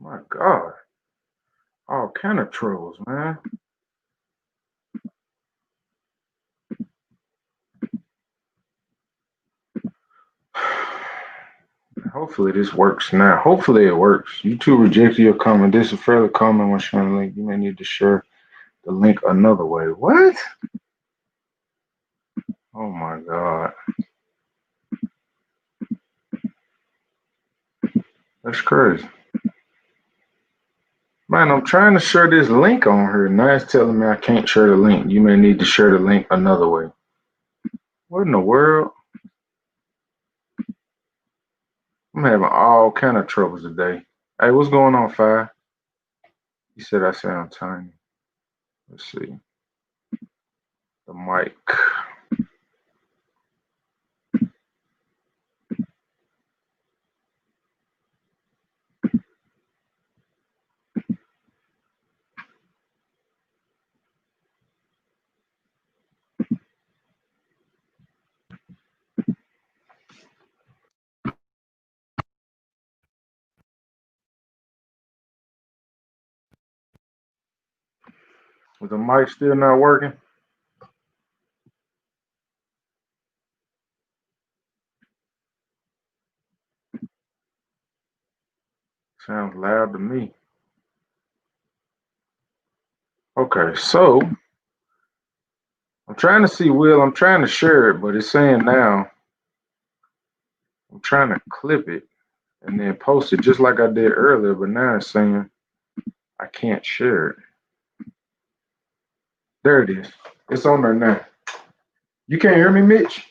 My God. All kind of trolls, man. Hopefully this works now. Hopefully it works. YouTube rejected your comment. This is fairly common when sharing a link. You may need to share the link another way. What? Oh my God. That's crazy. Man, I'm trying to share this link on here. Now it's telling me I can't share the link. You may need to share the link another way. What in the world? I'm having all kind of troubles today. Hey, what's going on, Fi? You said I sound tiny. Let's see. The mic. Is the mic still not working? Sounds loud to me. Okay, so I'm trying to see Will. I'm trying to share it, but it's saying now I'm trying to clip it and then post it just like I did earlier, but now it's saying I can't share it. There it is. It's on there now. You can't hear me, Mitch?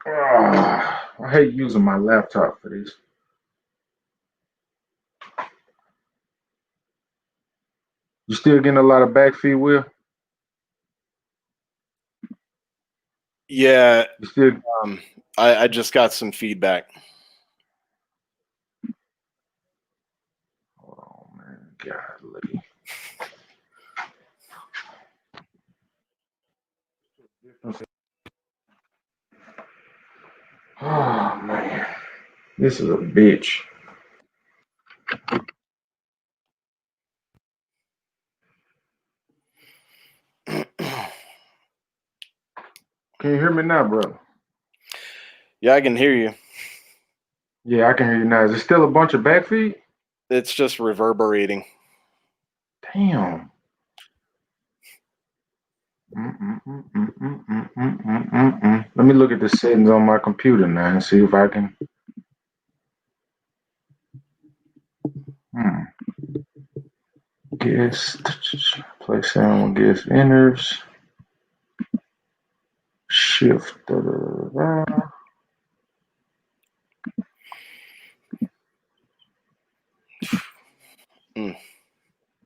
I hate using my laptop for this. You still getting a lot of back feed, Will? Yeah. You still? I just got some feedback. Oh man, golly. Oh man, this is a bitch. Can you hear me now, brother? Yeah, I can hear you. Yeah, I can hear you now. Is it still a bunch of back feed? It's just reverberating. Damn. Let me look at the settings on my computer now and see if I can. Guest, play sound with guest enters. Shift.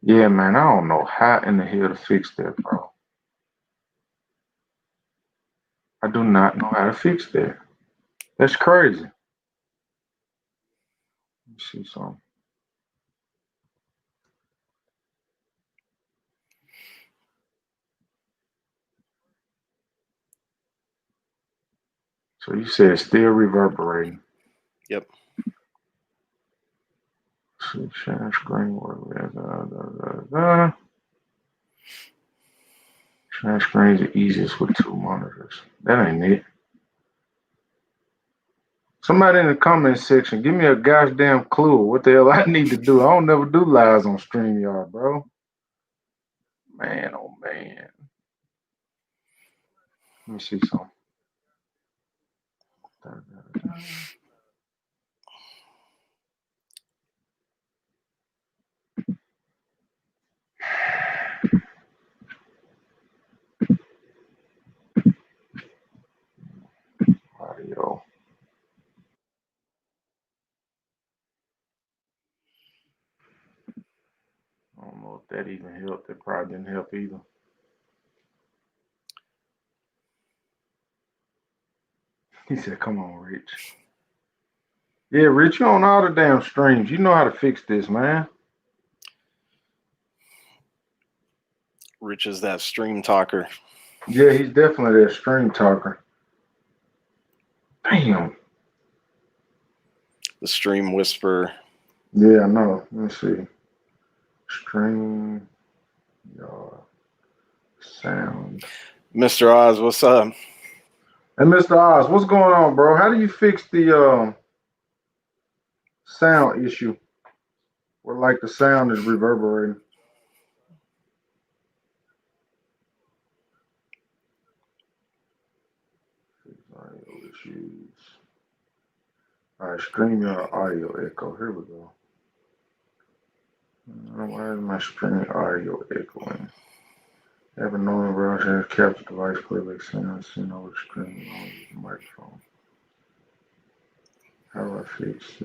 Yeah, man, I don't know how in the hell to fix that, bro. I do not know how to fix that. That's crazy. Let me see something. So you said it's still reverberating. Yep. See, share screen. Share screen is the easiest with two monitors. That ain't it. Somebody in the comment section, give me a goddamn clue what the hell I need to do. I don't never do lives on StreamYard, bro. Man, oh man. Let me see something. Audio. I don't know if that even helped. It probably didn't help either. He said, come on, Rich. Yeah, Rich, you on all the damn streams. You know how to fix this, man. Rich is that stream talker. Yeah, he's definitely that stream talker. Damn. The Stream Whisper. Yeah, I know. Let me see. Stream your sound. Mr. Oz, what's up? And Mr. Oz, what's going on, bro? How do you fix the sound issue where like the sound is reverberating? Audio issues. All right, stream your audio echo. Here we go. Why is my stream audio echoing? Have a normal browser capture device playback sound sent over stream on the microphone. How do I fix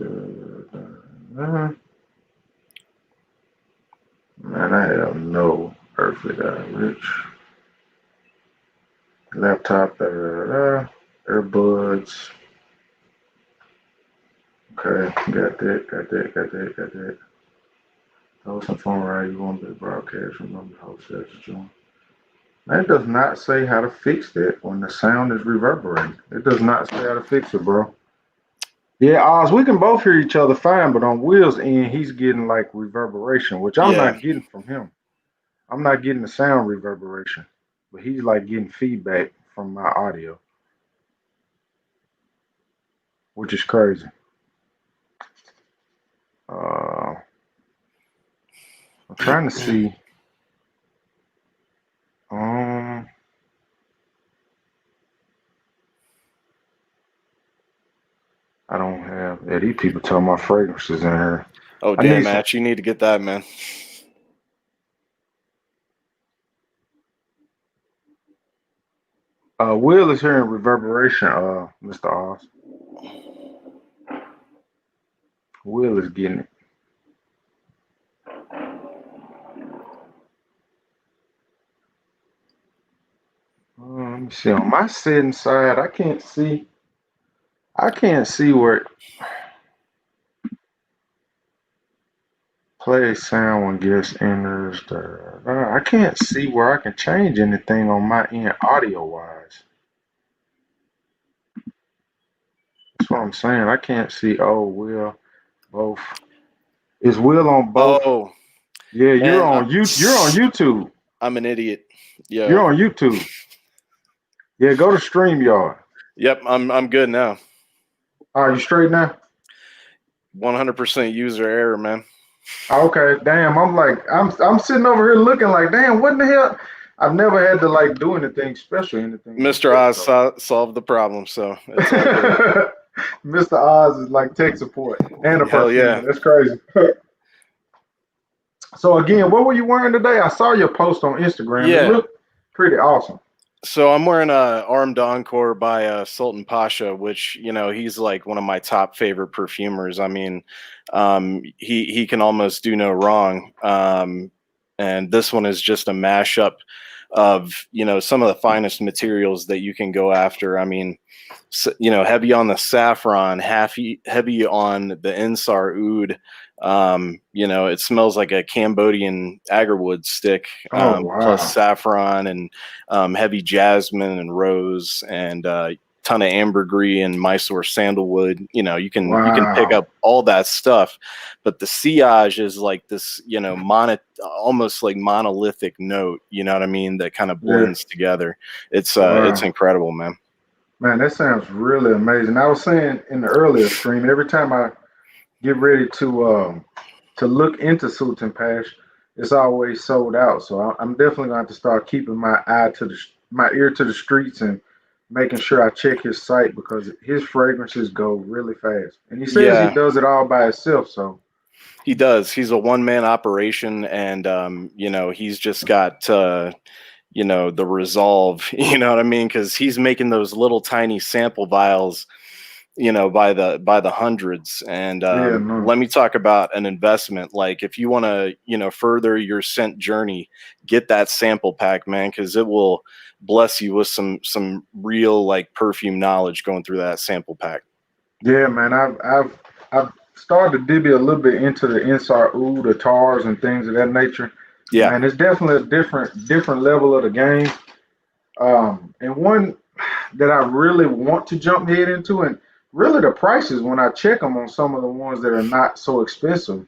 man, I have no earthly Rich. Laptop, earbuds. Okay, got that. Host and phone right, you want to broadcast, remember host that's join. That does not say how to fix that when the sound is reverberating. It does not say how to fix it, bro. Yeah, Oz, we can both hear each other fine, but on Will's end, he's getting like reverberation, which I'm not getting from him. I'm not getting the sound reverberation, but he's like getting feedback from my audio, which is crazy. I'm trying to see. I don't have. Yeah, these people tell my fragrances in here. Oh, damn, Matt, you need to get that, man. Will is hearing reverberation, Mr. Oz. Will is getting it. Let me see. On my setting side, I can't see where play sound when guest enters. I can't see where I can change anything on my end audio wise. That's what I'm saying. I can't see. Oh, Will, both. Is Will on both? Oh, yeah. You're on YouTube. I'm an idiot. Yeah. You're on YouTube. Yeah, go to StreamYard. Yep, I'm good now. Are you straight now? 100% user error, man. Okay, damn. I'm sitting over here looking like, damn, what in the hell? I've never had to like do anything special, anything. Mr. Oz solved the problem, so it's all good. Mr. Oz is like tech support and a person. Yeah. That's crazy. So again, what were you wearing today? I saw your post on Instagram. Yeah. It looked pretty awesome. So I'm wearing a Armed Encore by Sultan Pasha, which, you know, he's like one of my top favorite perfumers. I mean, he can almost do no wrong. And this one is just a mashup of, you know, some of the finest materials that you can go after. I mean, you know, heavy on the saffron, heavy on the Insar Oud. You know, it smells like a Cambodian agarwood stick, plus saffron and heavy jasmine and rose and ton of ambergris and Mysore sandalwood. You know, you can pick up all that stuff, but the sillage is like this, you know, almost like monolithic note. You know what I mean? That kind of blends together. It's incredible, man. Man, that sounds really amazing. I was saying in the earlier stream, every time I get ready to look into Sultan Pash, it's always sold out. So I'm definitely going to have to start keeping my ear to the streets and making sure I check his site because his fragrances go really fast. And he says he does it all by himself. So he does. He's a one-man operation, and you know, he's just got you know, the resolve. You know what I mean? Because he's making those little tiny sample vials, you know, by the hundreds. And let me talk about an investment. Like if you want to, you know, further your scent journey, get that sample pack, man, because it will bless you with some real like perfume knowledge going through that sample pack. Yeah, man. I've started to dibby a little bit into the Insar Oud, the tars and things of that nature. Yeah, man, it's definitely a different level of the game. And one that I really want to jump head into, and really the prices when I check them on some of the ones that are not so expensive.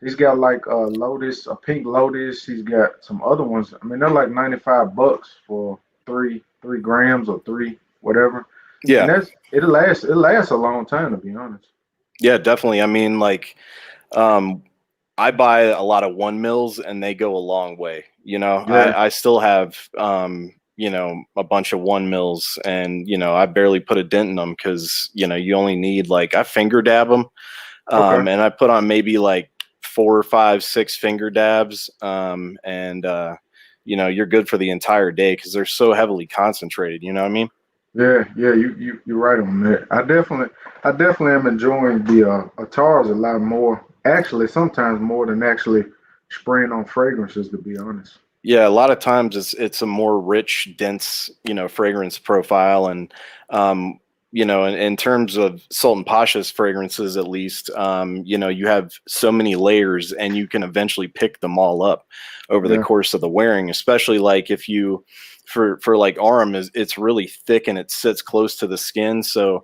He's got like a Lotus, a pink Lotus. He's got some other ones. I mean, they're like $95 for three grams or three whatever, and Yeah, it lasts a long time to be honest. yeah, definitely. I mean, like, um, I buy a lot of 1 mils and they go a long way. Yeah. I still have, a bunch of 1 mils and, I barely put a dent in them because, you only need like, I finger dab them. Okay. And I put on maybe like 4, 5, 6 finger dabs. You're good for the entire day because they're so heavily concentrated. You know what I mean? Yeah. Yeah. You're right on that. I definitely am enjoying the Atars a lot more. Actually, sometimes more than actually spraying on fragrances. To be honest. Yeah, a lot of times it's a more rich, dense, fragrance profile, and in terms of Sultan Pasha's fragrances, at least, you have so many layers, and you can eventually pick them all up over the Yeah. course of the wearing. Especially like if you, for like Arum, it's really thick and it sits close to the skin, so.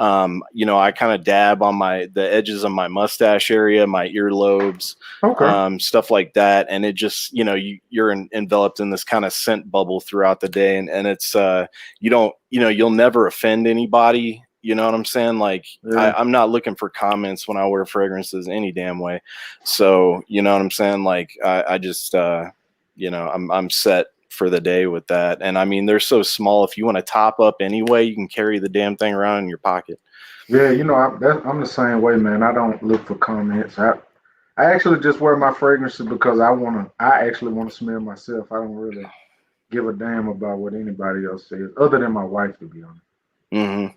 I kind of dab on the edges of my mustache area, my earlobes, Okay. stuff like that, and it just you're enveloped in this kind of scent bubble throughout the day, and it's you don't you'll never offend anybody. You know what I'm saying? Like Yeah. I'm not looking for comments when I wear fragrances any damn way. So you know what I'm saying? Like I just I'm set for the day with that. And I mean, they're so small. If you want to top up anyway, you can carry the damn thing around in your pocket. Yeah, I'm the same way, man. I don't look for comments. I actually just wear my fragrances because I actually wanna smell myself. I don't really give a damn about what anybody else says, other than my wife, to be honest. Hmm.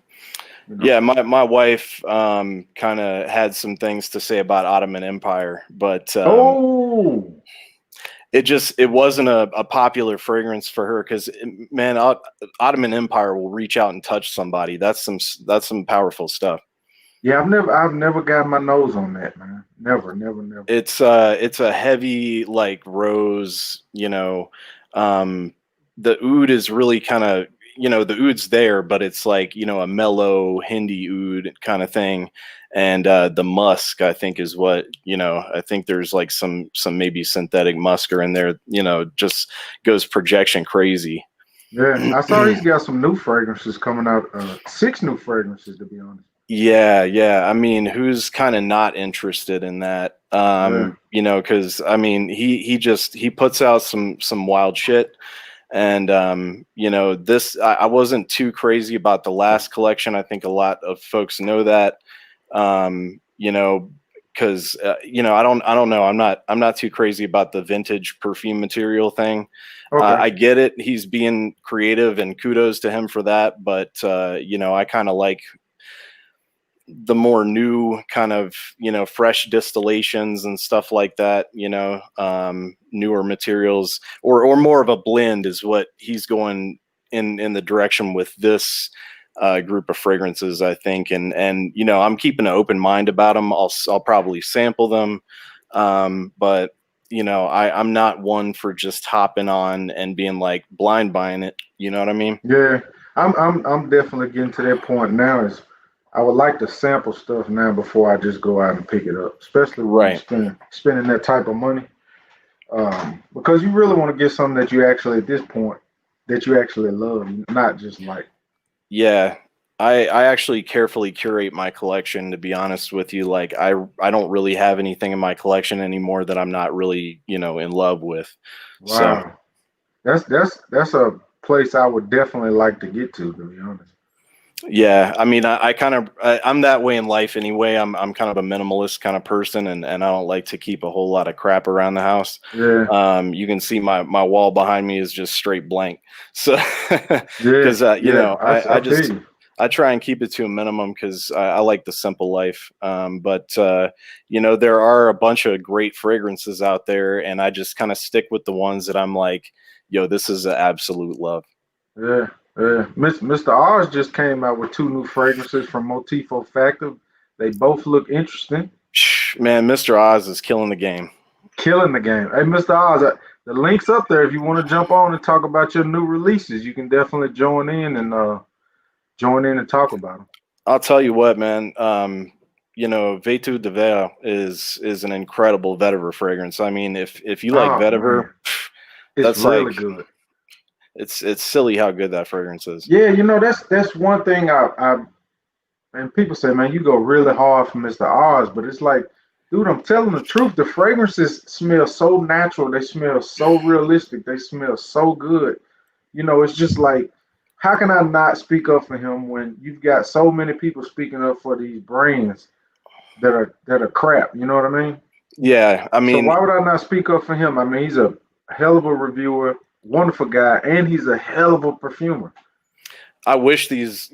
You know. Yeah, my wife kind of had some things to say about Ottoman Empire, but Oh, it wasn't a popular fragrance for her because man, Ottoman Empire will reach out and touch somebody. That's some powerful stuff. yeah. I've never got my nose on that, man. Never, never, never. It's a heavy like rose, um the oud is really kind of, the oud's there, but it's like, a mellow Hindi oud kind of thing. And the musk, I think, is what, I think there's like some maybe synthetic musker in there, just goes projection crazy. Yeah, I saw he's got some new fragrances coming out. Six new fragrances, to be honest. Yeah, yeah. I mean, who's kind of not interested in that? Yeah. Because I mean, he puts out some wild shit, and this I wasn't too crazy about the last collection. I think a lot of folks know that, because I don't know. I'm not too crazy about the vintage perfume material thing. Okay. I get it. He's being creative, and kudos to him for that. But I kind of like the more new kind of fresh distillations and stuff like that, newer materials, or more of a blend is what he's going in the direction with this group of fragrances, I think. And I'm keeping an open mind about them. I'll probably sample them, but I'm not one for just hopping on and being like blind buying it, you know what I mean? Yeah, I'm definitely getting to that point now. Is I would like to sample stuff now before I just go out and pick it up, especially when you're Right. spending that type of money. Because you really want to get something that you actually at this point that you actually love, not just like. Yeah, I actually carefully curate my collection, to be honest with you. Like I don't really have anything in my collection anymore that I'm not really, in love with. So Wow, that's a place I would definitely like to get to be honest. yeah, I mean I'm that way in life anyway. I'm kind of a minimalist kind of person, and I don't like to keep a whole lot of crap around the house. Yeah, You can see my wall behind me is just straight blank. So yeah, because yeah. I feel you. I try and keep it to a minimum because I like the simple life. But there are a bunch of great fragrances out there, and I just kind of stick with the ones that I'm like, yo, this is an absolute love. Yeah, yeah. Mr. Oz just came out with two new fragrances from Motifo Factor. They both look interesting. Man, Mr. Oz is killing the game. Killing the game. Hey, Mr. Oz, the link's up there. If you want to jump on and talk about your new releases, you can definitely join in and join in and talk about them. I'll tell you what, man. Vetu de Ver is an incredible vetiver fragrance. I mean, if you like Oh vetiver, man, it's that's like really good. it's silly how good that fragrance is. Yeah, that's one thing I and people say, man, you go really hard for Mr. Oz, but it's like, dude, I'm telling the truth. The fragrances smell so natural. They smell so realistic. They smell so good. It's just like, how can I not speak up for him when you've got so many people speaking up for these brands that are crap? You know what I mean? Yeah, I So mean, why would I not speak up for him? I mean, he's a hell of a reviewer, wonderful guy, and he's a hell of a perfumer. I wish these,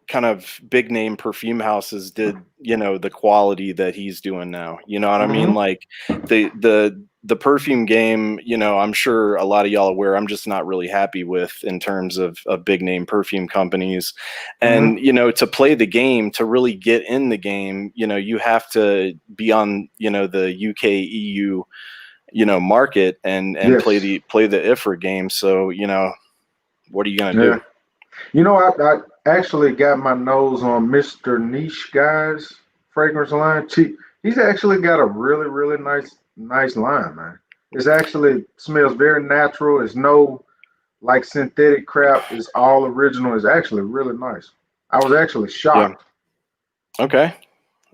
kind of big name perfume houses did, the quality that he's doing now. You know what I mean? Hmm. Like the perfume game, I'm sure a lot of y'all aware, I'm just not really happy with in terms of big name perfume companies. Hmm. And, to play the game, to really get in the game, you have to be on, the UK EU, market and Yes. play the IFRA game. So, what are you gonna do? Yeah. I actually got my nose on Mr. Niche Guy's fragrance line. He's actually got a really, really nice line, man. It's actually smells very natural. It's no like synthetic crap. It's all original. It's actually really nice. I was actually Yeah. shocked. Okay.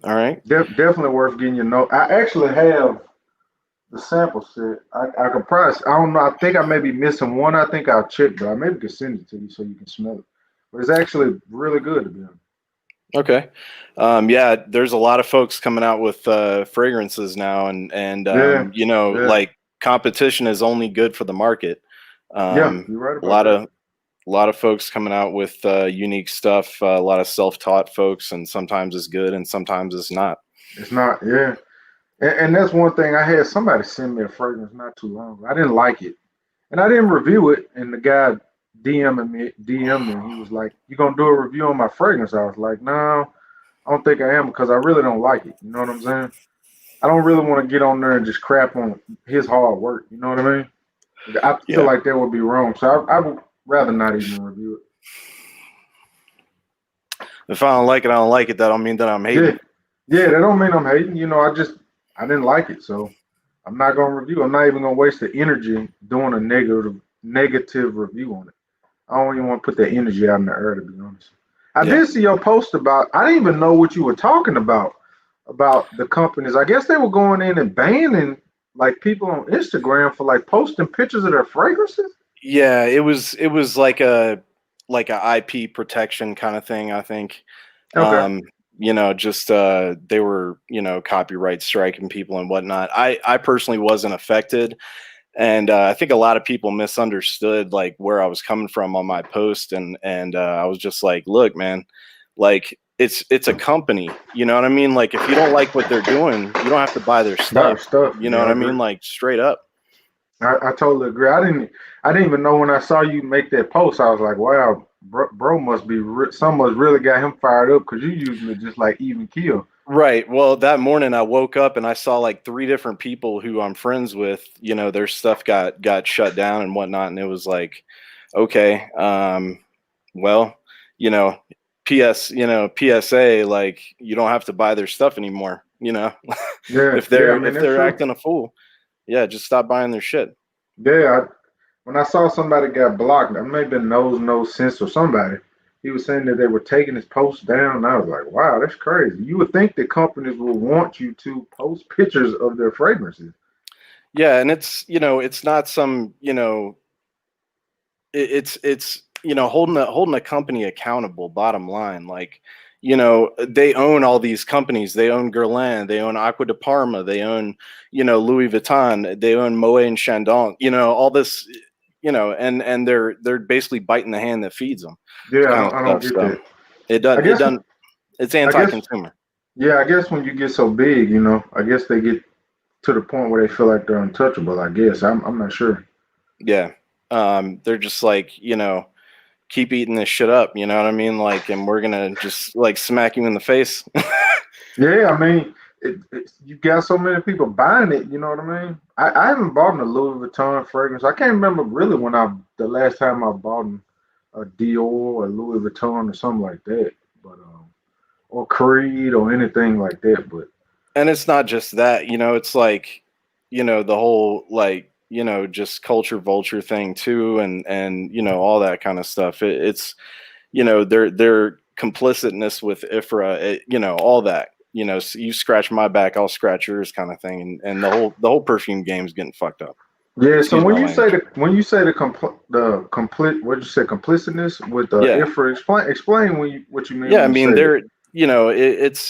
All right. Definitely worth getting your note. I actually have the sample set. I could probably, I don't know. I think I may be missing one. I think I'll check, but I maybe could send it to you so you can smell it. But it's actually really good to be honest. Okay. Yeah, there's a lot of folks coming out with fragrances now, and Yeah, yeah, like competition is only good for the market. yeah. You're right A about lot that. of folks coming out with unique stuff. A lot of self-taught folks, and sometimes it's good, and sometimes it's not. It's not, yeah. And that's one thing. I had somebody send me a fragrance not too long ago. I didn't like it, and I didn't review it. And the guy DM me, and he was like, "You gonna do a review on my fragrance?" I was like, "No, I don't think I am because I really don't like it." You know what I'm saying? I don't really want to get on there and just crap on his hard work. You know what I mean? I feel Yeah. like that would be wrong. So I would rather not even review If I don't like it, I don't like it. That don't mean that I'm it. Yeah, hating. yeah. That don't mean I'm hating. I didn't like it, so I'm not gonna review. I'm not even gonna waste the energy doing a negative review on it. I don't even want to put that energy out in the air, to be honest. I Yeah. did see your post about. I didn't even know what you were talking about the companies. I guess they were going in and banning like people on Instagram for like posting pictures of their fragrances. Yeah, it was like a IP protection kind of thing, I think. Okay. Um, just they were, copyright striking people and whatnot. I personally wasn't affected, and I think a lot of people misunderstood like where I was coming from on my post, and I was just like, look, man, like it's a company, you know what I mean? Like if you don't like what they're doing, you don't have to buy their Buy their stuff. stuff. You know Yeah, what I I agree. mean? Like straight up. I totally agree. I didn't even know when I saw you make that post. I was like, wow, bro must be someone's really got him fired up because you using it just like even kill. Right. Well, that morning I woke up and I saw like three different people who I'm friends with, their stuff got shut down and whatnot. And it was like, okay, well, you know, PSA, like you don't have to buy their stuff anymore, Yeah, if yeah. I they're mean that's true. acting a fool, yeah, just stop buying their shit. Yeah. When I saw somebody got blocked, it may have been no sense or somebody. He was saying that they were taking his post down. And I was like, wow, that's crazy. You would think that companies will want you to post pictures of their fragrances. Yeah, and it's not some, it's holding a company accountable, bottom line. Like, they own all these companies. They own Guerlain, they own Aqua de Parma, they own, Louis Vuitton, they own Moet and Chandon, all this, and they're basically biting the hand that feeds them, Yeah, kind of I don't stuff. get So that. it I doesn't it guess doesn't it's I guess anti-consumer. yeah, I guess when you get so big, I guess they get to the point where they feel like they're untouchable. I guess I'm not sure. Yeah. They're just like, keep eating this shit up, you know what I mean? Like, and we're gonna just like smack you in the face. Yeah, I mean, you got so many people buying it. You know what I mean? I haven't bought a Louis Vuitton fragrance. I can't remember really the last time I bought a Dior or Louis Vuitton or something like that, but or Creed or anything like that. But And it's not just that, it's like, the whole like, just culture vulture thing too, and all that kind of stuff. It's their complicitness with IFRA, all that. So you scratch my back, I'll scratch yours, kind of thing, and the whole perfume game's getting fucked up. yeah, so Excuse my language. when you say the complete what you say complicitness with Yeah, IFRA, explain what you mean yeah. I when you mean, say that.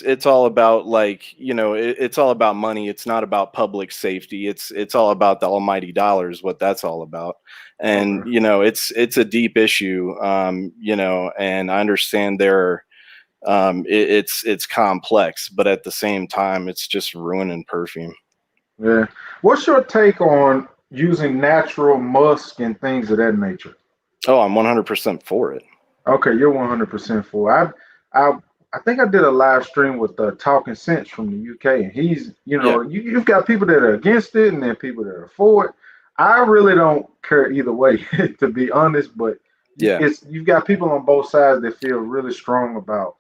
it's all about like it's all about money. It's not about public safety. It's all about the almighty dollars. What that's all about. And Okay. it's a deep issue. And I understand it's complex, but at the same time, it's just ruining perfume. Yeah. What's your take on using natural musk and things of that nature? Oh, I'm 100% for it. Okay, you're 100% for. I I think I did a live stream with Talking Sense from the UK, and he's Yeah, you've got people that are against it, and then people that are for it. I really don't care either way, to be honest. But yeah. you've got people on both sides that feel really strong about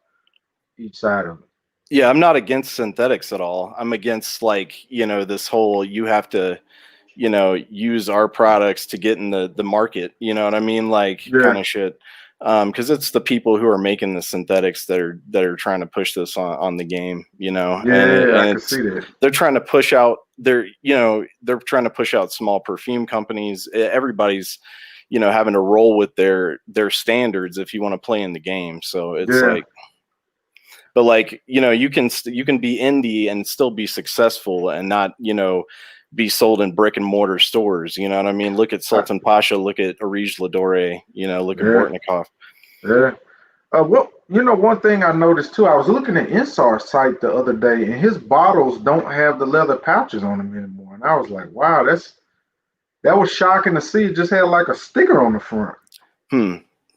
each side of it. Yeah, I'm not against synthetics at all. I'm against like, this whole you have to, use our products to get in the market, you know what I mean? Like kind Yeah, of shit. Because it's the people who are making the synthetics that are trying to push this on the game, and yeah, I can it's see that. they're trying to push out they're trying to push out small perfume companies. Everybody's, having to roll with their standards if you want to play in the game. So it's Yeah, like, but like you can be indie and still be successful and not be sold in brick and mortar stores. You know what I mean? Look at I, Sultan Pasha, look at Arij Ladore, look at yeah, Bortnikov. yeah. Well, one thing I noticed too, I was looking at Insar's site the other day, and his bottles don't have the leather pouches on them anymore. And I was like, wow, that was shocking to see. It just had like a sticker on the front. Hmm.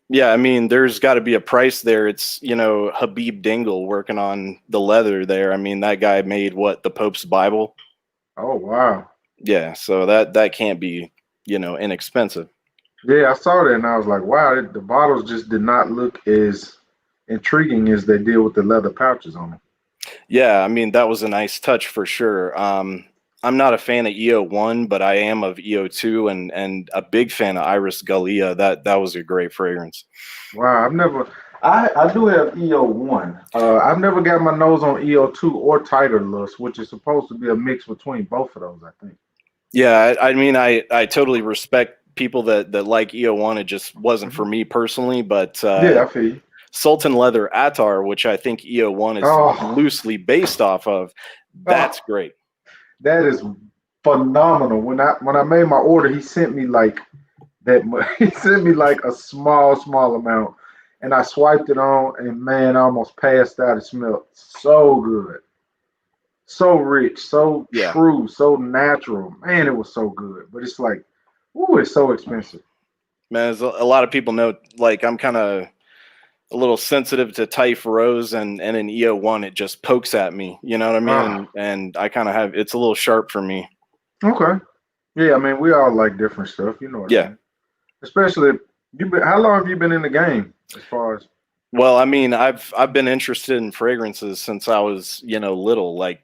Yeah, I mean, there's got to be a price there. It's Habib Dingle working on the leather there. I mean, that guy made what, the Pope's Bible. Oh wow. Yeah, so that can't be inexpensive. Yeah, I saw that, and I was like, wow, the bottles just did not look as intriguing as they did with the leather pouches on them. Yeah, I mean that was a nice touch for sure. I'm not a fan of EO1, but I am of EO2 and a big fan of Iris Gallia. That was a great fragrance. Wow, I do have EO1. I've never got my nose on EO2 or Tighter Lust, which is supposed to be a mix between both of those, I think. Yeah, I mean I totally respect people that like EO1. It just wasn't for Mhm. me personally, but Yeah, I feel you. Sultan Leather Attar, which I think EO1 is Oh, loosely based off of, oh, that's great. that is phenomenal. When I made my order, he sent me like that. He sent me like a small amount, and I swiped it on, and man, I almost passed out. It smelled so good, so rich, so Yeah. true, so natural. Man, it was so good. But it's like, ooh, it's so expensive. Man, as a lot of people know, like I'm kind of a little sensitive to Typh Rose and an EO1, it just pokes at me. You know what I mean? Ah, And I kind of have, it's a little sharp for me. okay. Yeah, I mean, we all like different stuff. You know what I Yeah. mean? Especially how long have you been in the game as far as? Well, I mean, I've been interested in fragrances since I was, little, like,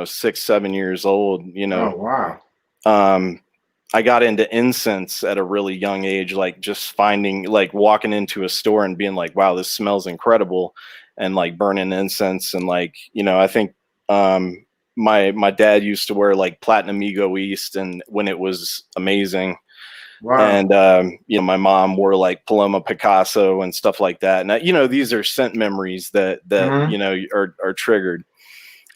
6, 7 years old, Oh wow. um, I got into incense at a really young age, like just finding, like walking into a store and being like, wow, this smells incredible. And like burning incense. And like, I think, my dad used to wear like Platinum Ego East and when it was amazing. Wow. And, my mom wore like Paloma Picasso and stuff like that. And, these are scent memories that, Hmm. are triggered.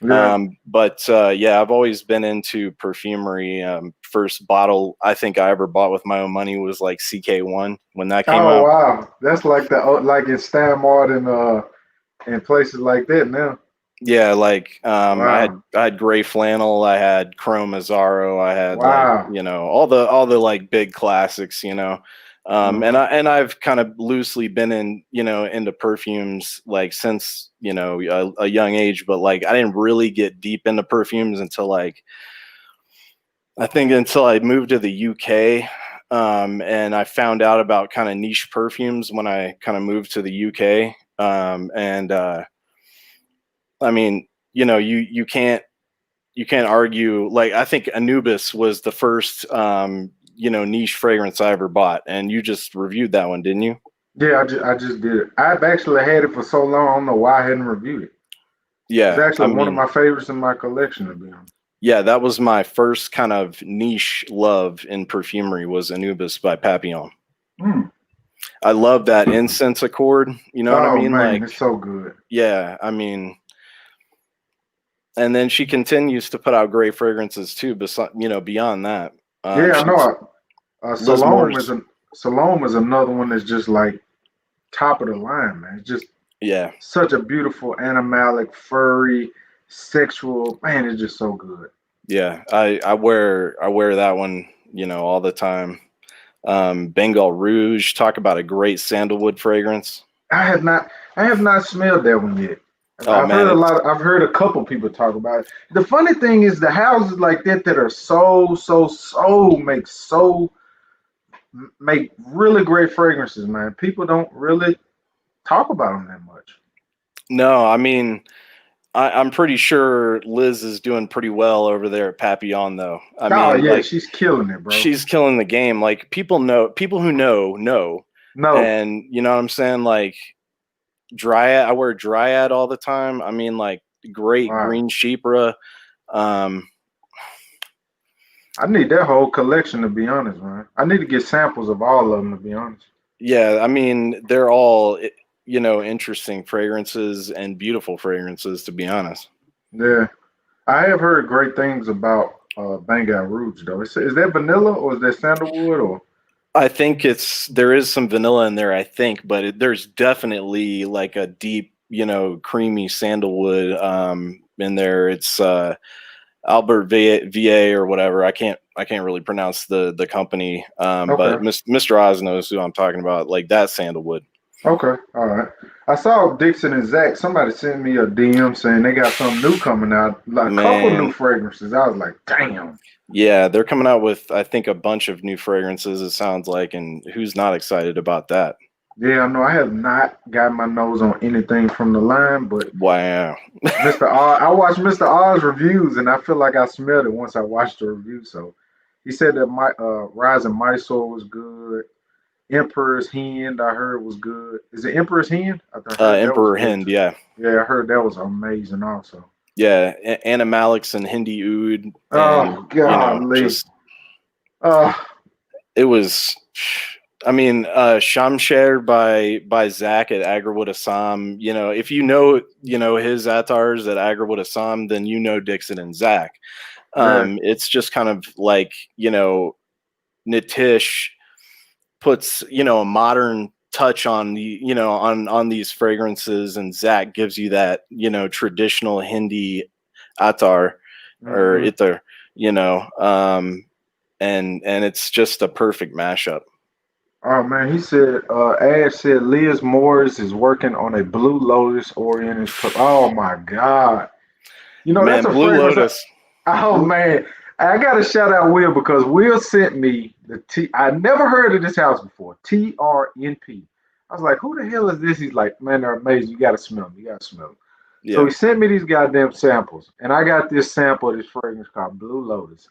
Yeah. But yeah, I've always been into perfumery. First bottle I think I ever bought with my own money was like CK1 when that came Oh out. wow. That's like like in Stanmart and places like that now. Yeah, like Wow. I had gray flannel, I had chrome Azzaro, I had like Wow. all the like big classics, and Hmm. I've kind of loosely been into perfumes like since a young age, but like I didn't really get deep into perfumes until like I think until I moved to the UK. And I found out about kind of niche perfumes when I kind of moved to the UK. And I mean, you can't argue. Like, I think Anubis was the first niche fragrance I ever bought, and you just reviewed that one, didn't you? Yeah, I just did it. I've actually had it for so long. I don't know why I hadn't reviewed it. It's Yeah, I actually one of mean, my favorites in my collection, to be honest. yeah, that was my first kind of niche love in perfumery, was Anubis by Papillon. Mm. I love that incense accord. You know what I Oh mean? man, Like, it's so good. yeah, I mean, and then she continues to put out great fragrances too. Beyond that, Yeah, I she's know. Liz Moore's. Salome is another one that's just like top of the line, man. It's just Yeah, such a beautiful animalic, furry, sexual man. It's just so good. yeah. I wear that one, all the time. Bengal Rouge. Talk about a great sandalwood fragrance. I have not, I have not smelled that one yet. Oh man, it's I've heard a couple people talk about it. The funny thing is the houses like that are make really great fragrances, man. People don't really talk about them that much. no. I mean, I'm pretty sure Liz is doing pretty well over there at Papillon, though. I Oh mean, yeah, like, she's killing it, bro. she's killing the game. Like, people who know, No, and you know what I'm saying. Like, Dryad, I wear Dryad all the time. I mean, like, great wow. green Chypre. Um, I need that whole collection to be honest, man. I need to get samples of all of them to be honest. yeah, I mean, they're all interesting fragrances and beautiful fragrances, to be honest. Yeah, I have heard great things about Bengal Rouge though. Is that vanilla or is that sandalwood or? I think there is some vanilla in there, I think, but there's definitely like a deep, creamy sandalwood in there. It's Albert VA or whatever. I can't really pronounce the company, but Okay. Mr. Oz knows who I'm talking about. Like that sandalwood. Okay, all right. I saw Dixon and Zach. Somebody sent me a DM saying they got something new coming out, like a couple new Man, fragrances. I was like, damn. yeah, they're coming out with, I think, a bunch of new fragrances. It sounds like, and who's not excited about that? Yeah, no, I have not got my nose on anything from the line, but Wow. Mr. Oz, I watched Mr. Oz reviews, and I feel like I smelled it once I watched the review. So he said that my Rise in Mysore was good. Emperor's Hand, I heard was good. Is it Emperor's Hand? I heard that was Emperor good Hind, too. yeah. Yeah, I heard that was amazing also. Yeah, Animalix and Hindi Oud, Oh, and golly. just Uh, it was. I mean, Shamsher by Zach at Agriwood Assam. If his atars at Agriwood Assam, then Dixon and Zach. yeah. It's just kind of like Nitish puts a modern touch on on these fragrances, and Zach gives you that traditional Hindi atar or Hmm. itar, you know, um, and it's just a perfect mashup. Oh man, he said, Ash said Liz Morris is working on a Blue Lotus oriented. Oh my God. You know, that's Man, a Blue fragrance. Lotus. Oh Blue, man. I gotta shout out Will because Will sent me the T. I never heard of this house before. TRNP. I was like, who the hell is this? He's like, man, they're amazing. You gotta smell them. You gotta smell them. So yeah, he sent me these goddamn samples, and I got this sample of this fragrance called Blue Lotus.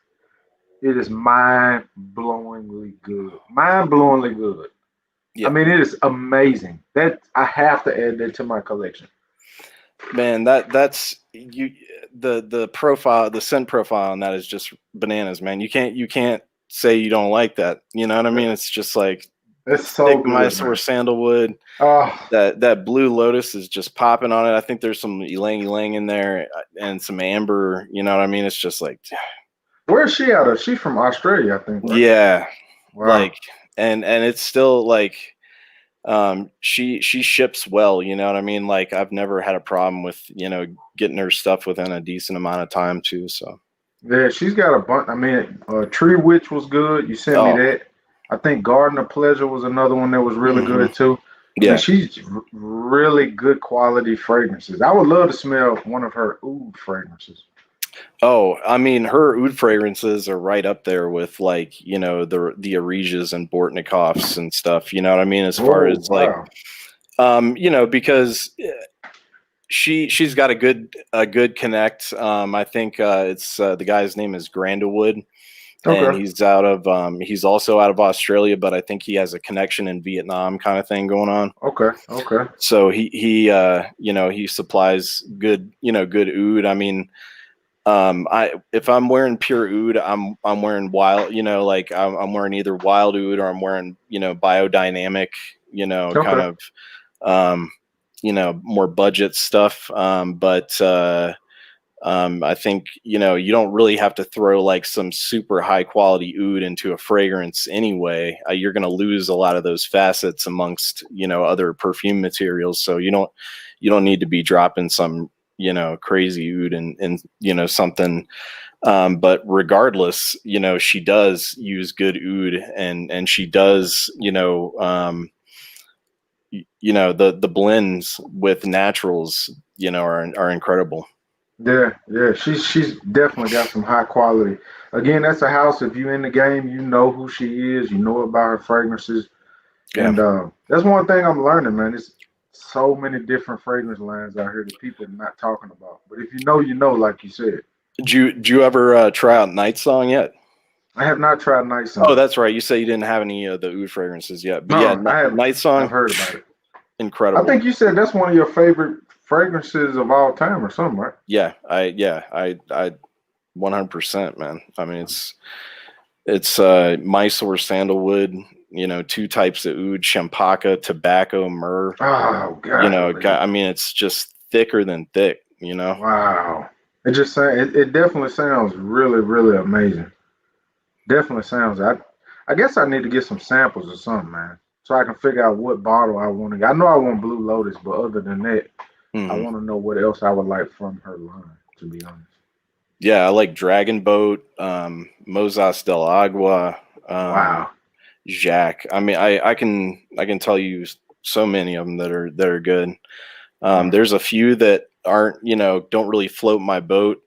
It is mind-blowingly good. Mind-blowingly good. I yeah. mean, it is amazing. That I have to add that to my collection. Man, that's you. The profile, the scent profile on that is just bananas, man. You can't say you don't like that. You know what I mean? It's just like It's so thick good, Mysore man. sandalwood. Oh, That Blue Lotus is just popping on it. I think there's some ylang ylang in there and some amber. You know what I mean? It's just like, where's she out of? She's from Australia, I think, right? yeah, Wow. like, and it's still like, she ships well. You know what I mean? Like, I've never had a problem with getting her stuff within a decent amount of time too. So, Yeah, she's got a bunch. I mean, Tree Witch was good. You sent me oh, that. I think Garden of Pleasure was another one that was really hmm, good too. I mean, yeah. she's really good quality fragrances. I would love to smell one of her oud fragrances. Oh, I mean, her oud fragrances are right up there with like, the Ariges and Bortnikoffs and stuff. You know what I mean? As far Oh as like, wow. because she's got a good connect. I think it's the guy's name is Grandewood, and Okay. he's also out of Australia, but I think he has a connection in Vietnam kind of thing going on. Okay. Okay. So he supplies good oud. I mean, I if I'm wearing pure oud, I'm wearing wild, like I'm wearing either wild oud or I'm wearing biodynamic, kind Okay. of um, more budget stuff. But I think you don't really have to throw like some super high quality oud into a fragrance anyway. You're going to lose a lot of those facets amongst other perfume materials. So you don't need to be dropping some crazy oud and something. But regardless, she does use good oud, and she does the blends with naturals are incredible. Yeah, yeah. She's definitely got some high quality. Again, that's a house. If you in the game, you know who she is. You know about her fragrances, Yeah. and that's one thing I'm learning, man. It's so many different fragrance lines out here that people are not talking about. But if you know, you know, like you said. Did you ever try out Night Song yet? I have not tried Night Oh, Song. that's right. You say you didn't have any of the oud fragrances yet, but yeah, No, I haven't. Night I've Song, heard about it. I incredible. think you said that's one of your favorite fragrances of all time, or something, right? I 100%, man. I mean, it's Mysore sandalwood. Two types of oud: champaka, tobacco, myrrh. Oh, golly. I mean, it's just thicker than thick. Wow. It just it definitely sounds really, really amazing. Definitely sounds. I guess I need to get some samples or something, man, so I can figure out what bottle I want to get. I know I want Blue Lotus, but other than that, I Hmm. want to know what else I would like from her line. To be honest. Yeah, I like Dragon Boat, Mozas del Agua, Wow. Jacques. I mean, I can tell you so many of them that are good. Wow. There's a few that aren't, don't really float my boat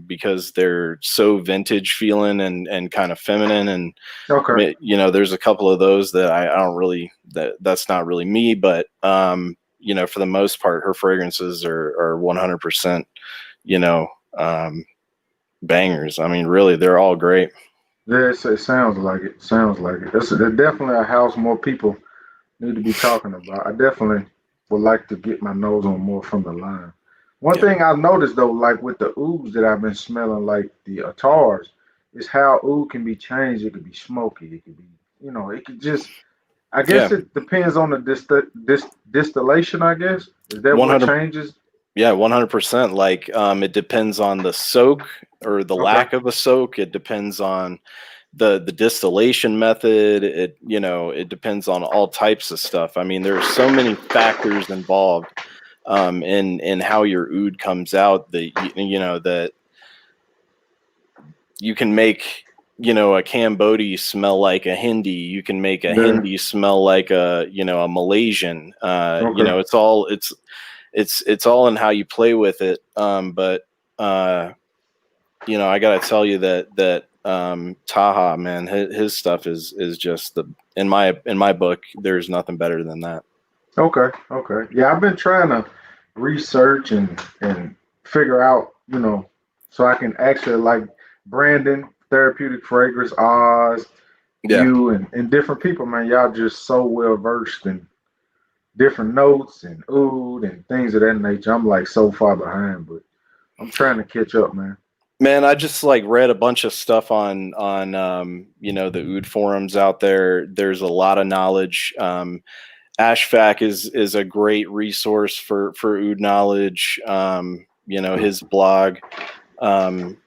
because they're so vintage feeling and kind of feminine. And Okay. there's a couple of those that I don't really that's not really me. But for the most part, her fragrances are 100%, you know, um, bangers. I mean, really, they're all great. Yeah, it sounds like it. Sounds like it. That's definitely a house more people need to be talking about. I definitely would like to get my nose on more from the line. One Yeah, thing I've noticed though, like with the ouds that I've been smelling, like the atars, is how oud can be changed. It could be smoky. It could be, it could just. I yeah, guess it depends on the distillation. I guess is that what 100. changes? Yeah, 100%. Like, it depends on the soak or the Okay. lack of a soak. It depends on the distillation method. It depends on all types of stuff. I mean, there are so many factors involved in how your oud comes out that that you can make a Cambodia smell like a Hindi. You can make a Yeah. Hindi smell like a Malaysian. Okay. It's all in how you play with it. But uh, I gotta tell you that Taha, man, his stuff is just in my book. There's nothing better than that. Okay. Okay. Yeah, I've been trying to research and figure out, so I can actually like Brandon, Therapeutic Fragrance, Oz, Yeah, you and different people, man. Y'all just so well versed in different notes and oud and things of that nature. I'm like so far behind, but I'm trying to catch up, man. man, I just like read a bunch of stuff on the oud forums out there. There's a lot of knowledge. Ashfaq is a great resource for oud knowledge. His blog and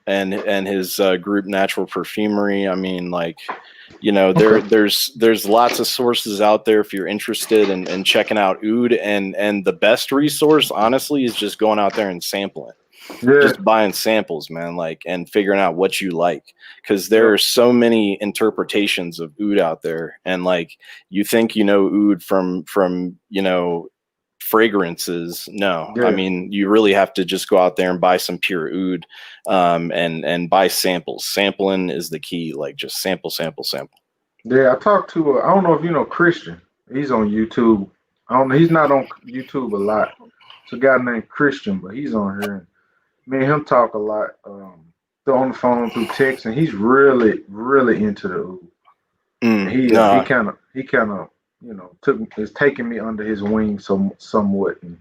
his group Natural Perfumery. I mean, like, Okay. there's lots of sources out there if you're interested in checking out oud. And the best resource, honestly, is just going out there and sampling, Yeah. just buying samples, man, like, and figuring out what you like, because there Yep. are so many interpretations of oud out there. And like, you think oud from fragrances, no. I Yeah, mean, you really have to just go out there and buy some pure oud, and buy samples. Sampling is the key. Like just sample. yeah. I talked to. I don't know if you know Christian. He's on YouTube. I don't know. He's not on YouTube a lot. It's a guy named Christian, but he's on here. And me and him talk a lot. On the phone through text, and he's really into the oud. And he No, kind of is taking me under his wing somewhat, and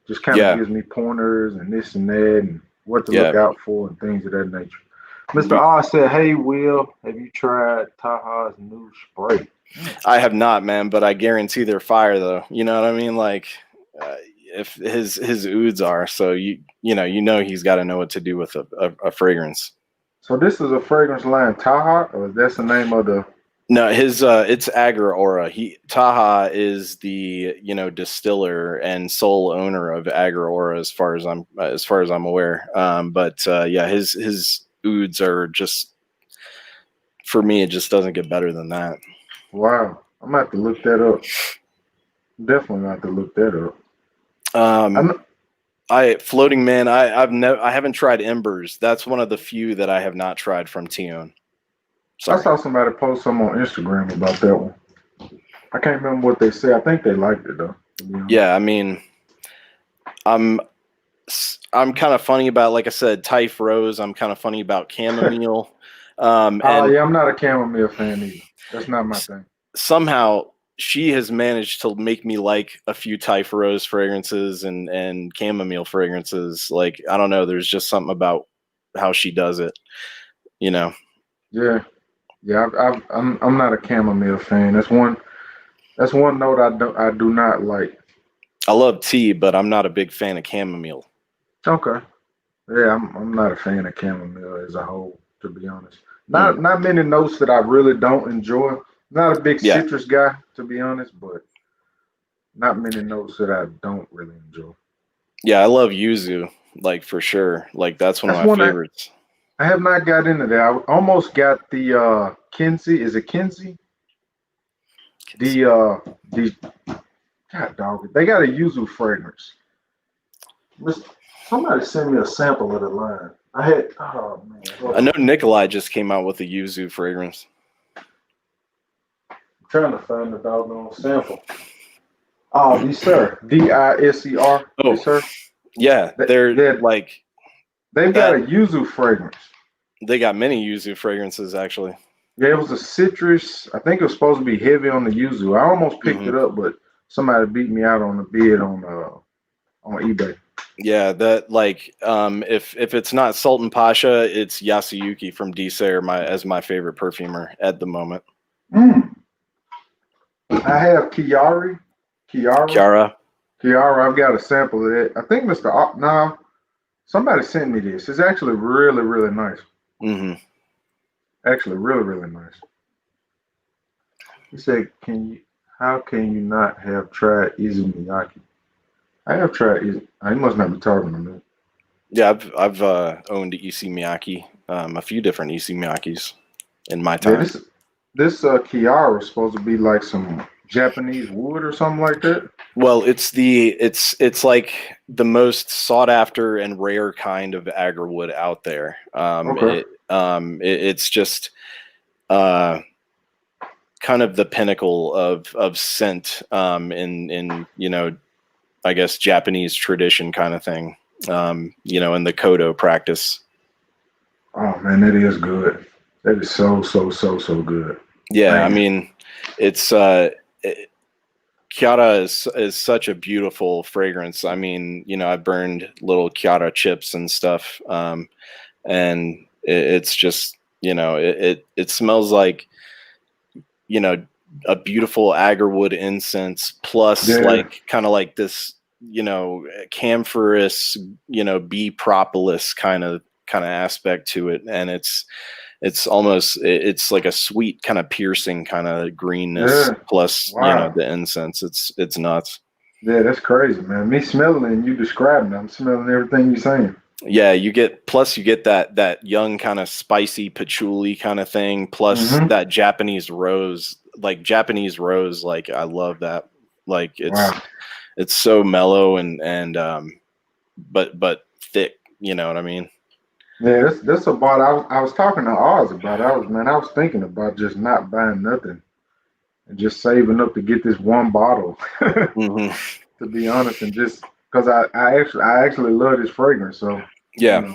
just kind of yeah, gives me pointers and this and that and what to look yeah. out for and things of that nature. Mr. R said, "Hey Will, have you tried Taha's new spray?" I have not, man, but I guarantee they're fire though. You know what I mean? Like, if his ouds are, so you know he's got to know what to do with a fragrance. So this is a fragrance line, Taha, or that's the name of the? No, his it's Agra Aura. Taha is the distiller and sole owner of Agra Aura as far as I'm aware. But yeah, his ouds are just, for me, it just doesn't get better than that. Wow, I'm gonna have to look that up. Definitely gonna have to look that up. Um, Floating Man. I haven't tried Embers. That's one of the few that I have not tried from Tion. I Sorry. saw somebody post something on Instagram about that one. I can't remember what they said. I think they liked it though. Yeah, I mean, I'm kind of funny about, like I said, Typh Rose. I'm kind of funny about chamomile. And Yeah, I'm not a chamomile fan either. That's not my thing. somehow she has managed to make me like a few Typh Rose fragrances and chamomile fragrances. Like, I don't know, there's just something about how she does it, you know. Yeah, yeah. I'm not a chamomile fan. That's one note I do not like. I love tea, but I'm not a big fan of chamomile. Okay. Yeah, I'm not a fan of chamomile as a whole, to be honest. Mm. Not many notes that I really don't enjoy. Not a big Yeah. citrus guy, to be honest, but not many notes that I don't really enjoy. Yeah, I love yuzu, like, for sure. Like, that's one That's of my one favorites. I have not got into that. I almost got the Kinsey. Is it Kinsey? The God dog. They got a yuzu fragrance. Somebody sent me a sample of the line. I had oh man. I know Nikolai just came out with a yuzu fragrance. I'm trying to find the doggone sample. Oh, DISER. DISER. Oh, DISER. yeah, they're like, they've got a yuzu fragrance. they got many yuzu fragrances actually. Yeah, it was a citrus. I think it was supposed to be heavy on the yuzu. I almost picked it up, but somebody beat me out on the bid on eBay. Yeah, that, like, if it's not Sultan Pasha, it's Yasuyuki from DISER as my favorite perfumer at the moment. I have Kiara. I've got a sample of that. I think no, somebody sent me this. It's actually really, really nice. Actually, really, really nice. He said, how can you not have tried Izumiyaki? I have tried Izumiyaki. He must not be talking to me. Yeah, I've owned Issey Miyake, a few different Issey Miyakes in my time. Yeah, this Kiara is supposed to be like some Japanese wood or something like that. Well, it's like the most sought after and rare kind of agarwood out there. Okay. It's just kind of the pinnacle of scent in I guess Japanese tradition kind of thing. In the Kodo practice. Oh man, that is good. That is so good. Yeah, man. I mean, it's Chiara is such a beautiful fragrance. I mean, I burned little Chiara chips and stuff, and it's just it smells like a beautiful agarwood incense plus like kind of like this camphorous bee propolis kind of aspect to it, and it's almost it's like a sweet kind of piercing kind of greenness plus the incense. It's nuts. Yeah, that's crazy, man. Me smelling it and you describing it, I'm smelling everything you're saying. Yeah, you get that young kind of spicy patchouli kind of thing, plus that Japanese rose. Like I love that. Like It's so mellow and but thick. You know what I mean? Yeah, that's about. I was talking to Oz about. I was thinking about just not buying nothing and just saving up to get this one bottle. Hmm. To be honest, and just because I actually love this fragrance, so you Yeah. know,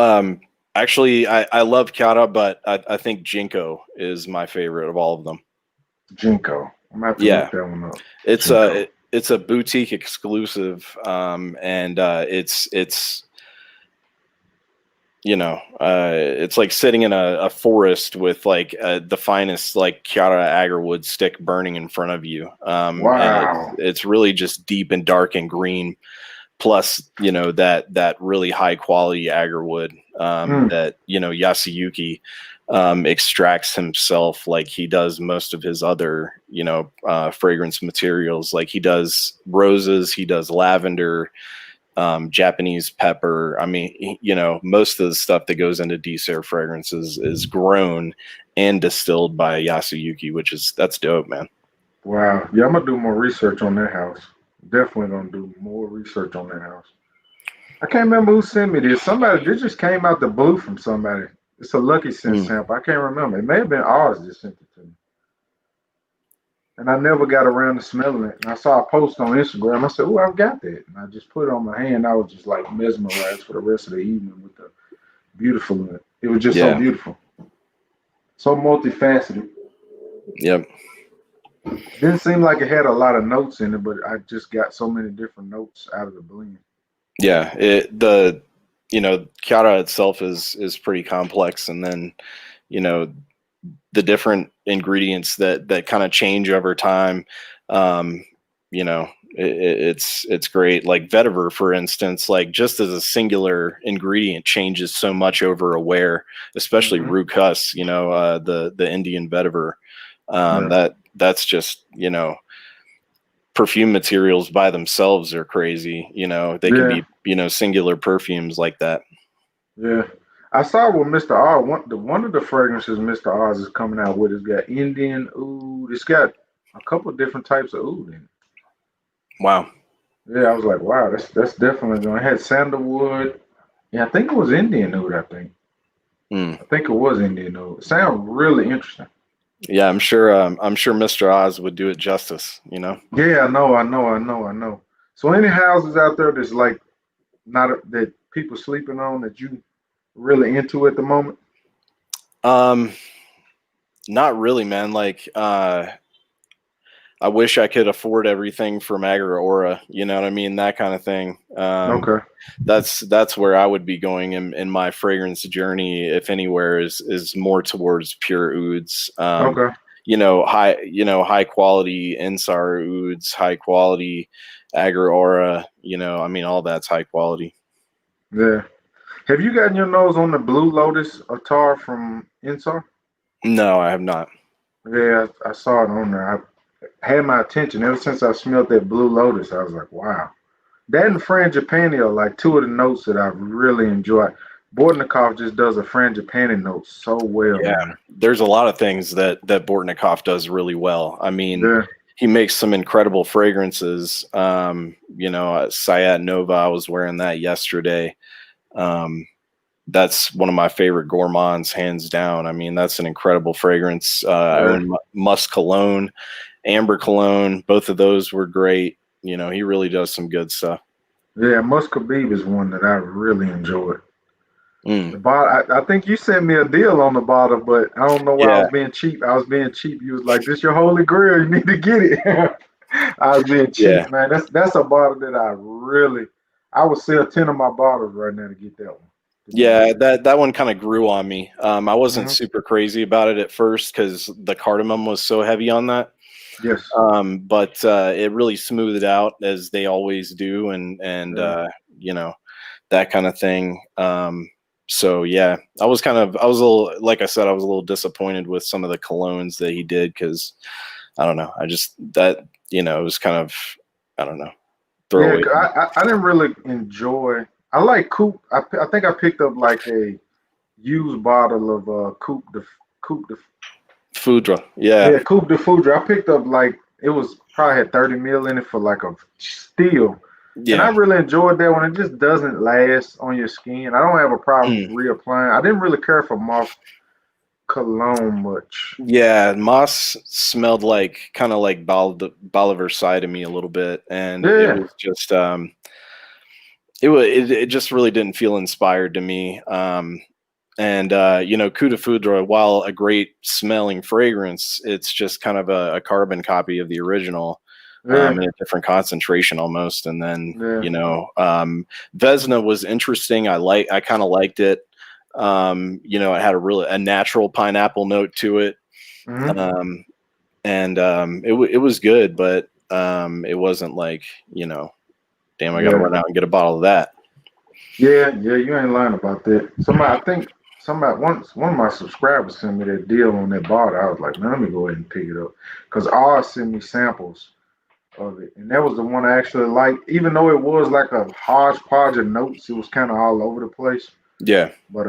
Um, Actually, I love Chiara, but I think Jinko is my favorite of all of them. Jinko. I'm gonna have to Yeah, look that one up. it's Jinko. it's a boutique exclusive, and it's it's like sitting in a forest with like the finest like Chiara agarwood stick burning in front of you, and Wow. it's really just deep and dark and green, plus that really high quality agarwood Mm, that Yasuyuki extracts himself, like he does most of his other fragrance materials. Like he does roses, he does lavender, Japanese pepper. I mean, most of the stuff that goes into Deser fragrances is grown and distilled by Yasuyuki, that's dope, man. wow. Yeah, I'm gonna do more research on that house. Definitely gonna do more research on that house. I can't remember who sent me this. Somebody this just came out the blue from somebody. It's a Lucky Scent Mm. sample. I can't remember. It may have been ours that sent it to me. And I never got around to smelling it. And I saw a post on Instagram. I said, "Oh, I've got that." And I just put it on my hand. I was just like mesmerized for the rest of the evening with the beautiful. It was just so Yeah. beautiful, so multifaceted. Yep. Didn't seem like it had a lot of notes in it, but I just got so many different notes out of the blend. Yeah. Chiara itself is pretty complex, and then you know the different ingredients that kind of change over time. Um, it's great. Like vetiver, for instance, like just as a singular ingredient changes so much over a wear, especially Hmm. roux cuss. The Indian vetiver. Yeah, That's just perfume materials by themselves are crazy. They can yeah, be singular perfumes like that. yeah. I saw what Mr. R one of the fragrances Mr. Oz is coming out with. It's got Indian oud. It's got a couple different types of oud in it. Wow. Yeah, I was like, wow, that's definitely going. It had sandalwood. Yeah, I think it was Indian oud. Mm. I think it was Indian oud. It sounds really interesting. Yeah, I'm sure Mr. Oz would do it justice. Yeah, I know. So any houses out there that's like not that people sleeping on that you really into at the moment? Um, Not really, man. Like, I wish I could afford everything from Agra Aura. You know what I mean? That kind of thing. Okay, That's where I would be going in my fragrance journey, if anywhere, is more towards pure ouds. okay, High quality Insar ouds, high quality Agra Aura. I mean, all that's high quality. yeah. Have you gotten your nose on the Blue Lotus Attar from Insar? No, I have not. Yeah, I saw it on there. I had my attention ever since I smelled that Blue Lotus. I was like, wow. That and Frangipani are like two of the notes that I really enjoy. Bortnikov just does a Frangipani note so well, Yeah, man. there's a lot of things that Bortnikov does really well. I mean, Yeah, he makes some incredible fragrances. Sayat Nova, I was wearing that yesterday. Um, that's one of my favorite gourmands, hands down. I mean, that's an incredible fragrance. I yeah, own Musk Cologne, Amber Cologne. Both of those were great. He really does some good stuff. yeah. Muscovy is one that I really enjoyed. Mm, The bottle, I think you sent me a deal on the bottle, but I don't know why I yeah, was being cheap. I was being cheap. You was like, "This your holy grail. You need to get it." I was being yeah. cheap, man. That's a bottle that I would sell 10 of my bottles right now to get that one. To be Yeah, honest. that one kind of grew on me. I wasn't Hmm. super crazy about it at first because the cardamom was so heavy on that. Yes. But it really smoothed out as they always do, and Yeah. you know that kind of thing. So yeah, I was a little, like I said, I was a little disappointed with some of the colognes that he did because I don't know, I just that it was kind of, I don't know, Yeah. throwaway. I didn't really enjoy. I like Coupe. I think I picked up like a used bottle of Coupe de Foudre, yeah, Yeah, Coupe de Foudre. I picked up like it was probably had 30 mil in it for like a steel. And I Yeah. really enjoyed that one. It just doesn't last on your skin. I don't have a problem Mm. reapplying. I didn't really care for moth cologne much. Yeah, moss smelled like kind of like Bolivar side to me a little bit, and it Yeah. was just it just really didn't feel inspired to me. And you know, Coup de Foudre, while a great smelling fragrance, it's just kind of a carbon copy of the original, Yeah. in a different concentration almost. And then Yeah. you know, Vesna was interesting. I kind of liked it. You know, it had a natural pineapple note to it, Hmm. um, and it was good, but it wasn't like, you know, damn, I got to Yeah. run out and get a bottle of that. Yeah. Yeah. You ain't lying about that. Somebody, I think somebody once one of my subscribers sent me that deal on that bottle. I was like, man, let me go ahead and pick it up because all sent me samples of it, and that was the one I actually liked. Even though it was like a hodgepodge of notes, it was kind of all over the place. Yeah. But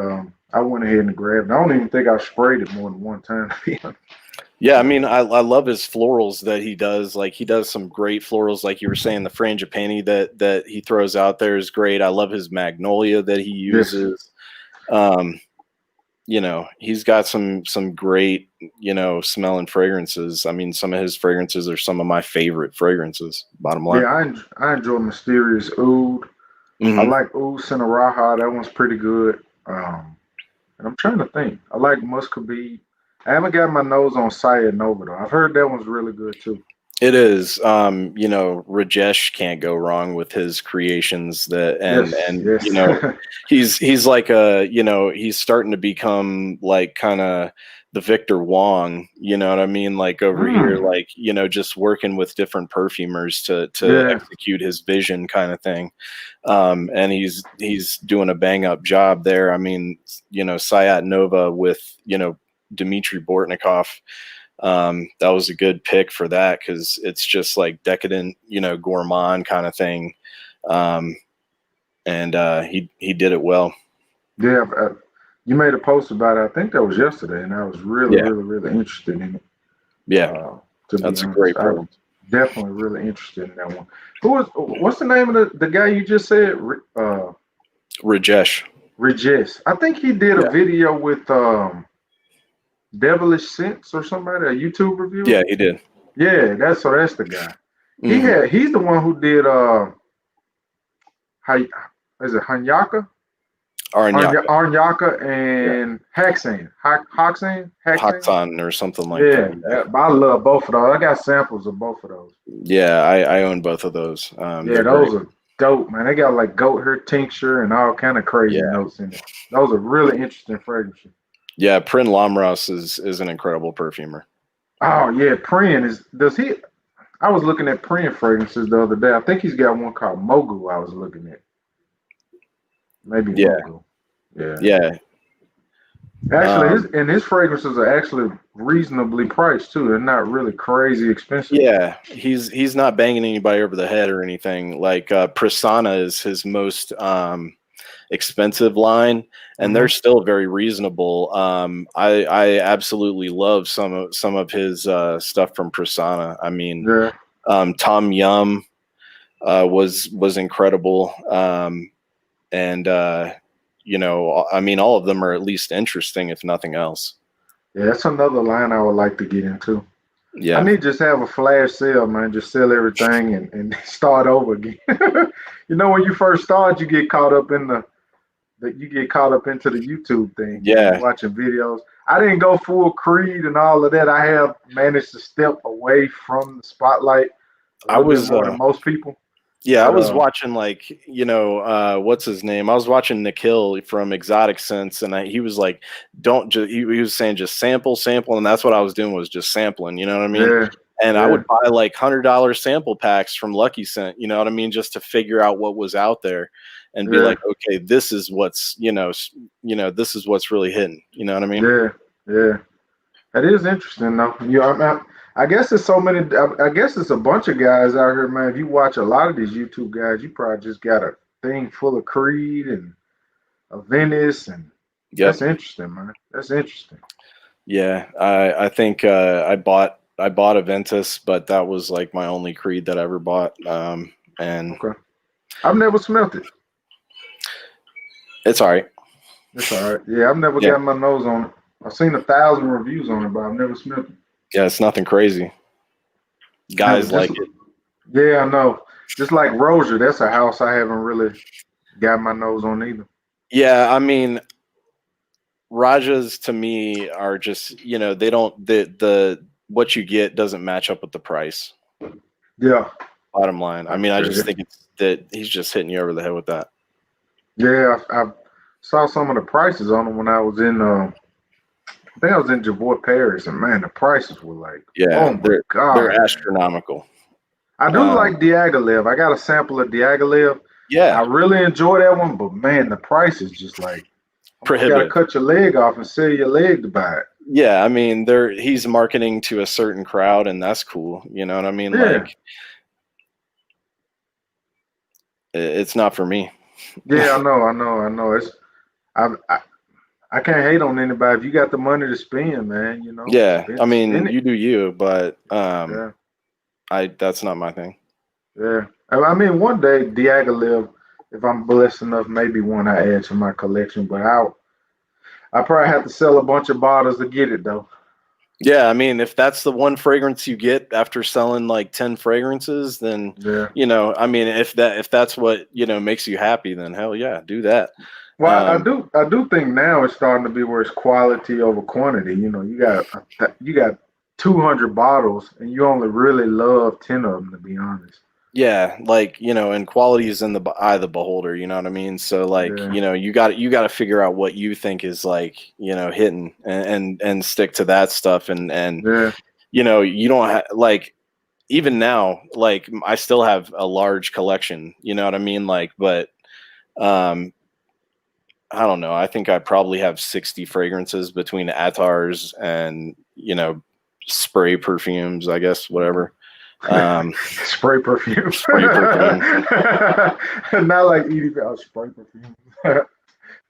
I went ahead and grabbed it. I don't even think I sprayed it more than one time. To be honest. Yeah, I mean, I love his florals that he does. Like he does some great florals, like you were saying, the frangipani that he throws out there is great. I love his magnolia that he Yes. uses. Um, you know, he's got some great, you know, smelling fragrances. I mean, some of his fragrances are some of my favorite fragrances. Bottom line. Yeah, I enjoy Mysterious Oud. I Hmm. like Oud Cineraja. That one's pretty good. And I'm trying to think. I like Muscovy. I haven't got my nose on Saya Nova though. I've heard that one's really good too. It is, you know, Rajesh can't go wrong with his creations. That Yes, and yes. you know, he's like a, you know, he's starting to become like kind of the Victor Wong. You know what I mean? Like over here, Mm, like, you know, just working with different perfumers to yeah, execute his vision, kind of thing. And he's doing a bang up job there. I mean, you know, Sayat Nova with, you know, Dmitry Bortnikov, that was a good pick for that because it's just like decadent, you know, gourmand kind of thing. Um, and he did it well. yeah. You made a post about it. I think that was yesterday, and I was really, Yeah, really, really interested in it. yeah, Uh, to be that's a honest, great I was fragrance. definitely really interested in that one. What's the name of the guy you just said? Rajesh. Regis. I think he did a Yeah, video with Devilish Sense or somebody, a YouTube reviewer. yeah, he did. Yeah, that's the guy. Hmm. He's the one who did Hay, is it Hanyaka? Aranyaka, Arnyaka yeah, and Haxan? Haksan or something like that. Yeah, I love both of those. I got samples of both of those. Yeah, I own both of those. Yeah, They're those great. are dope, man. They got like goat hair tincture and all kind of crazy Yeah, notes in it. Those are really interesting fragrances. yeah. Prin Lamros is an incredible perfumer. Oh yeah, Prin is. Does he? I was looking at Prin fragrances the other day. I think he's got one called Mogu. I was looking at maybe Yeah, Mogu. Yeah, yeah. actually, Um, his fragrances are actually reasonably priced too. They're not really crazy expensive. Yeah, he's not banging anybody over the head or anything. Like Prasanna is his most expensive line, and they're Hmm. still very reasonable. I absolutely love some of his stuff from Prasanna. I mean, Yeah, Tom Yum was incredible, and you know, I mean, all of them are at least interesting, if nothing else. yeah, that's another line I would like to get into. I Yeah, need to just have a flash sale, man. Just sell everything and start over again. You know, when you first start, you get caught up in that you get caught up into the YouTube thing. You know, you're yeah. watching videos. I didn't go full Creed and all of that. I have managed to step away from the spotlight a I little bit was. more than most people. Yeah, I But was watching like, you know, what's his name? I was watching Nikhil from Exotic Sense, and he was like, "Don't just." He was saying just sample, and that's what I was doing was just sampling. You know what I mean? yeah, And I yeah, would buy like $100 sample packs from Lucky Scent. You know what I mean? Just to figure out what was out there, and be yeah, like, okay, this is what's this is what's really hitting. You know what I mean? yeah, yeah. That is interesting, though. I guess it's so many. I guess it's a bunch of guys out here, man. If you watch a lot of these YouTube guys, you probably just got a thing full of Creed and a Venice, and that's Yep. interesting, man. That's interesting. Yeah, I think I bought a Ventus, but that was like my only Creed that I ever bought. And Okay. I've never smelt it. it's all right. It's all right. Yeah, I've never Yeah. got my nose on it. I've seen 1,000 reviews on it, but I've never smelt it. Yeah, it's nothing crazy. Guys like it. Yeah, I know. Just like Rozier, that's a house I haven't really got my nose on either. Yeah, I mean, Rajas to me are just, you know, they don't the what you get doesn't match up with the price. Yeah. Bottom line. I mean, I just think it's that he's just hitting you over the head with that. Yeah, I saw some of the prices on them when I was in I think I was in Javois Paris, and man, the prices were like, oh my god, they're astronomical. I do like Diaghilev. I got a sample of Diaghilev. Yeah, I really enjoy that one, but man, the price is just like prohibitive. You gotta cut your leg off and sell your leg to buy it. Yeah, I mean, he's marketing to a certain crowd, and that's cool. You know what I mean? Yeah. Like, it's not for me. Yeah, I know. It's I can't hate on anybody if you got the money to spend, man. You know. Yeah, I mean, spend you do you, but yeah. that's not my thing. Yeah, I mean, one day Diaghilev, if I'm blessed enough, maybe one I add to my collection. But I probably have to sell a bunch of bottles to get it though. Yeah, I mean, if that's the one fragrance you get after selling like 10 fragrances, then Yeah. you know, I mean, if that's what, you know, makes you happy, then hell yeah, do that. Well, I do think now it's starting to be where it's quality over quantity. You know, you got 200 bottles, and you only really love 10 of them, to be honest. Yeah, like, you know, and quality is in the eye of the beholder, you know what I mean? So like, Yeah. you know, you got to figure out what you think is like, you know, hitting and stick to that stuff and Yeah. you know, you don't like even now, like I still have a large collection, you know what I mean? Like, but I don't know. I think I probably have 60 fragrances between Attars and, you know, spray perfumes, I guess, whatever. Spray perfume. Spray perfume. Not like Edie spray perfume.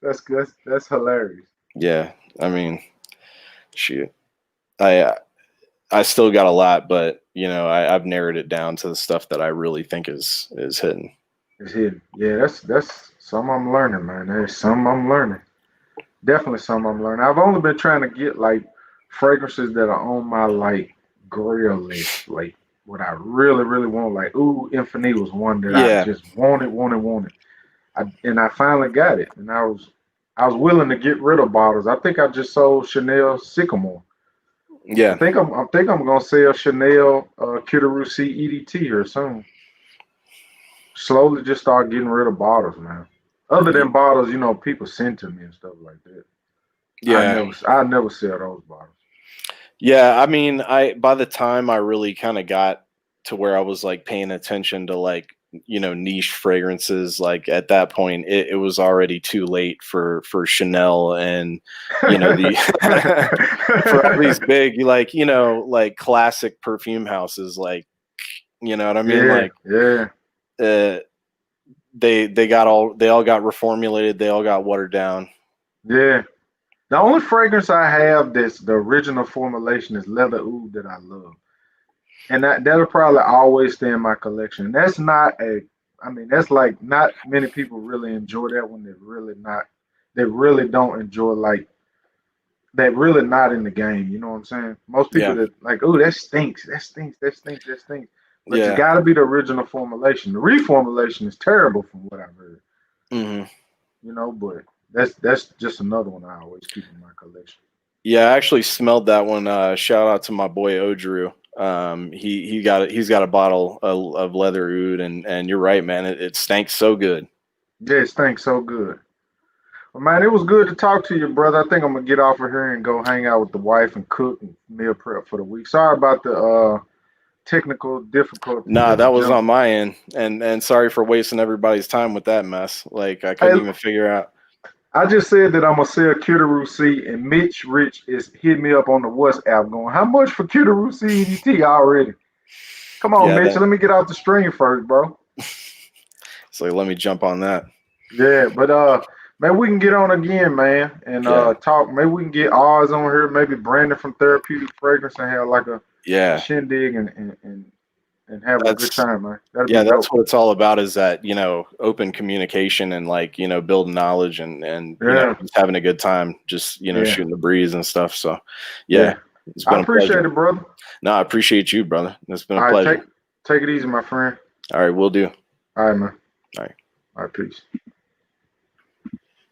That's good. That's hilarious. Yeah, I mean, shoot, I still got a lot, but you know, I've narrowed it down to the stuff that I really think is hidden. It's hidden. Yeah, that's some I'm learning, man. There's some I'm learning. Definitely some I'm learning. I've only been trying to get like fragrances that are on my like grill list, like what I really, really want. Like, ooh, Infinite was one that I Yeah, just wanted. And I finally got it, and I was willing to get rid of bottles. I think I just sold Chanel Sycamore. yeah, I think I'm gonna sell Chanel Cuterucci EDT here soon. Slowly just start getting rid of bottles, man. Other than bottles, you know, people send to me and stuff like that. yeah, I never sell those bottles. yeah. I mean, by the time I really kind of got to where I was like paying attention to like, you know, niche fragrances, like at that point it was already too late for Chanel and, you know, the for all these big, like, you know, like classic perfume houses, like, you know what I mean? Yeah, Like, yeah, they all got reformulated, they all got watered down. yeah. The only fragrance I have that's the original formulation is Leather Oud that I love. And that'll probably always stay in my collection. That's not I mean, that's like not many people really enjoy that one. They really don't enjoy like, they're really not in the game. You know what I'm saying? Most people Yeah, that like, oh, that stinks, that stinks, that stinks, that stinks. But it's yeah. got to be the original formulation. The reformulation is terrible from what I've heard. Hmm. You know, but that's just another one I always keep in my collection. Yeah, I actually smelled that one. Shout out to my boy Odrew. He's got a bottle of leather oud, and you're right, man. It stank so good. Yeah, it stinks so good. Well, man, it was good to talk to you, brother. I think I'm gonna get off of here and go hang out with the wife and cook and meal prep for the week. Sorry about the technical difficulties Nah, at the that was jump. on my end, and sorry for wasting everybody's time with that mess. Like I couldn't Hey, even figure out. I just said that I'm gonna sell Cuterucci, and Mitch Rich is hitting me up on the WhatsApp going, "How much for Cuterucci EDT already?" Come on, Yeah, Mitch. Let me get off the stream first, bro. so let me jump on that. Yeah, but maybe we can get on again, man, and Yeah. talk. Maybe we can get Oz on here. Maybe Brandon from Therapeutic Fragrance and have like Yeah. shindig and have a good That's time, man. That'd be Yeah, dope. that's what it's all about, is that, open communication and, like, building knowledge and Yeah, just having a good time, just, yeah, shooting the breeze and stuff. So, yeah, yeah. it's I been a pleasure. appreciate it, brother. No, I appreciate you, brother. It's been a All right, pleasure. take it easy, my friend. All right, we'll do. All right, man. All right. All right, peace.